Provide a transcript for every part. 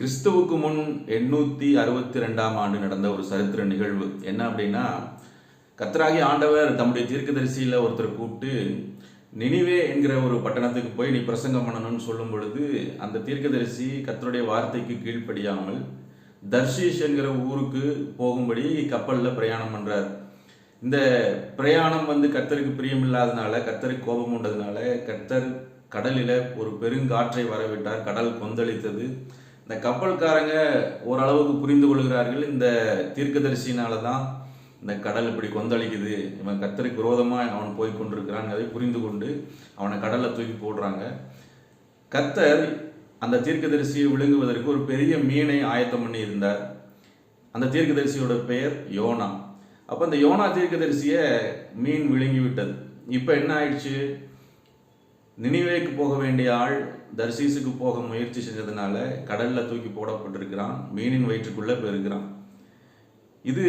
கிறிஸ்துவுக்கு முன் 862ஆம் ஆண்டு நடந்த ஒரு சரித்திர நிகழ்வு என்ன அப்படின்னா, கர்த்தராகிய ஆண்டவர் தம்முடைய தீர்க்கதரிசியில ஒருத்தரை கூப்பிட்டு நினிவே என்கிற ஒரு பட்டணத்துக்கு போய் நீ பிரசங்கம் பண்ணணும்னு சொல்லும் பொழுது, அந்த தீர்க்கதரிசி கர்த்தருடைய வார்த்தைக்கு கீழ்ப்படியாமல் தர்ஷீஷ் என்கிற ஊருக்கு போகும்படி கப்பலில் பிரயாணம் பண்றார். இந்த பிரயாணம் கர்த்தருக்கு பிரியமில்லாதனால, கர்த்தருக்கு கோபம் உண்டதுனால, கர்த்தர் கடலில் ஒரு பெருங்காற்றை வரவிட்டார். கடல் கொந்தளித்தது. இந்த கப்பல்காரங்க ஓரளவுக்கு புரிந்து கொள்கிறார்கள், இந்த தீர்க்கதரிசினால தான் இந்த கடல் இப்படி கொந்தளிக்குது, இவன் கர்த்தருக்கு விரோதமாக அவன் போய் கொண்டிருக்கிறான், அதை புரிந்து கொண்டு அவனை கடலில் தூக்கி போடுறாங்க. கர்த்தர் அந்த தீர்க்கதரிசியை விழுங்குவதற்கு ஒரு பெரிய மீனை ஆயத்தம் பண்ணி இருந்தார். அந்த தீர்க்கதரிசியோட பெயர் யோனா. அப்போ அந்த யோனா தீர்க்கதரிசியை மீன் விழுங்கி விட்டது. இப்போ என்ன ஆயிடுச்சு, நினிவேக்கு போக வேண்டிய ஆள் தர்சீசுக்கு போக முயற்சி செஞ்சதுனால கடலில் தூக்கி போடப்பட்டிருக்கிறான், மீனின் வயிற்றுக்குள்ளே போயிருக்கிறான். இது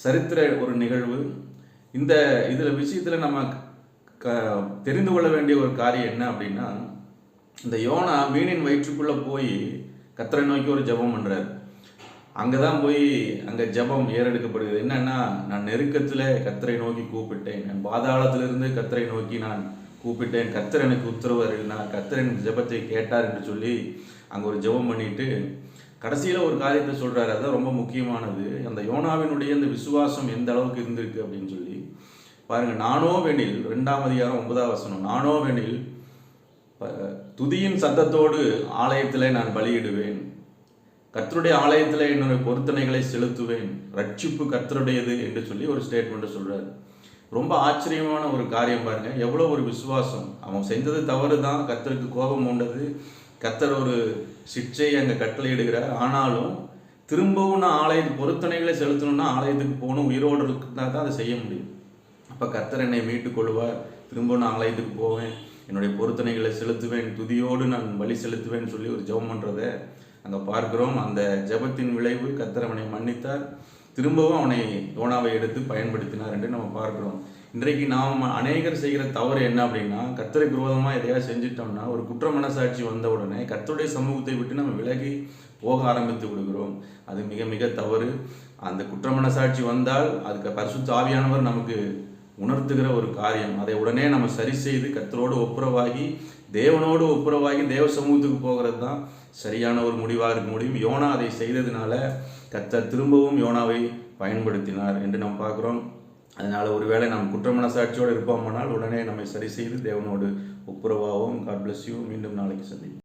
சரித்திர ஒரு நிகழ்வு. இந்த விஷயத்தில் நம்ம தெரிந்து கொள்ள வேண்டிய ஒரு காரியம் என்ன அப்படின்னா, இந்த யோனா மீனின் வயிற்றுக்குள்ளே போய் கர்த்தரை நோக்கி ஒரு ஜெபம் பண்ணுறாரு. அங்கே தான் போய் அங்கே ஜெபம் ஏறெடுக்கப்படுகிறது. என்னன்னா, நான் நெருக்கத்தில் கர்த்தரை நோக்கி கூப்பிட்டேன், நான் பாதாளத்திலிருந்து கர்த்தரை நோக்கி நான் கூப்பிட்டேன், கர்த்தர் எனக்கு உத்தரவு அருளினார், கர்த்தர் எனக்கு ஜெபத்தை கேட்டார் என்று சொல்லி அங்கே ஒரு ஜெபம் பண்ணிட்டு கடைசியில் ஒரு காரியத்தை சொல்கிறாரு. அதுதான் ரொம்ப முக்கியமானது. அந்த யோனாவினுடைய அந்த விசுவாசம் எந்த அளவுக்கு இருந்திருக்கு அப்படின்னு சொல்லி பாருங்கள். நானோவெனில் 2ஆம் அதிகாரம் 9ஆம் வசனம், நானோவெனில் துதியின் சத்தத்தோடு ஆலயத்தில் நான் பலியிடுவேன், கர்த்தருடைய ஆலயத்தில் என்னுடைய பொருத்தனைகளை செலுத்துவேன், ரட்சிப்பு கர்த்தருடையது என்று சொல்லி ஒரு ஸ்டேட்மெண்ட்டை சொல்கிறார். ரொம்ப ஆச்சரியமான ஒரு காரியம் பாருங்க, எவ்வளோ ஒரு விசுவாசம். அவன் செஞ்சது தவறு தான், கர்த்தருக்கு கோபம் உண்டது, கர்த்தர் ஒரு சிக்ஷையை அங்கே கட்டளையிடுகிறார். ஆனாலும் திரும்பவும் நான் பொருத்தனைகளை செலுத்தணும்னா ஆலயத்துக்கு போகணும், உயிரோடு இருக்குன்னா தான் அதை செய்ய முடியும். அப்போ கர்த்தர் என்னை மீட்டுக் கொள்வார், திரும்பவும் நான் ஆலயத்துக்கு போவேன், என்னுடைய பொருத்தனைகளை செலுத்துவேன், துதியோடு நான் பலி செலுத்துவேன் சொல்லி ஒரு ஜெபம் பண்ணுறதை அங்கே பார்க்குறோம். அந்த ஜெபத்தின் விளைவு கர்த்தர் அவனை மன்னித்தார், திரும்பவும் அவனை யோனாவை எடுத்து பயன்படுத்தினார் என்று நம்ம பார்க்குறோம். இன்றைக்கு நாம் அநேகர் செய்கிற தவறு என்ன அப்படின்னா, கர்த்தருக்கு விரோதமாக எதையாவது செஞ்சிட்டோம்னா ஒரு குற்ற மனசாட்சி வந்த உடனே கர்த்தருடைய சமூகத்தை விட்டு நம்ம விலகி போக ஆரம்பித்து விடுகிறோம். அது மிக மிக தவறு. அந்த குற்ற மனசாட்சி வந்தால் அதுக்கு பரிசுத்த ஆவியானவர் நமக்கு உணர்த்துகிற ஒரு காரியம். அதை உடனே நம்ம சரி செய்து கர்த்தரோடு ஒப்புரவாகி தேவனோடு ஒப்புரவாகி தேவ சமூகத்துக்கு போகிறது தான் சரியான ஒரு முடிவாக இருக்க முடியும். யோனா அதை செய்ததுனால கர்த்தர் திரும்பவும் யோனாவை பயன்படுத்தினார் என்று நாம் பார்க்குறோம். அதனால் ஒருவேளை நாம் குற்ற மனசாட்சியோடு இருப்போமானால் உடனே நம்மை சரி செய்து தேவனோடு ஒப்புரவாகவும். God bless you. மீண்டும் நாளைக்கு சந்திப்போம்.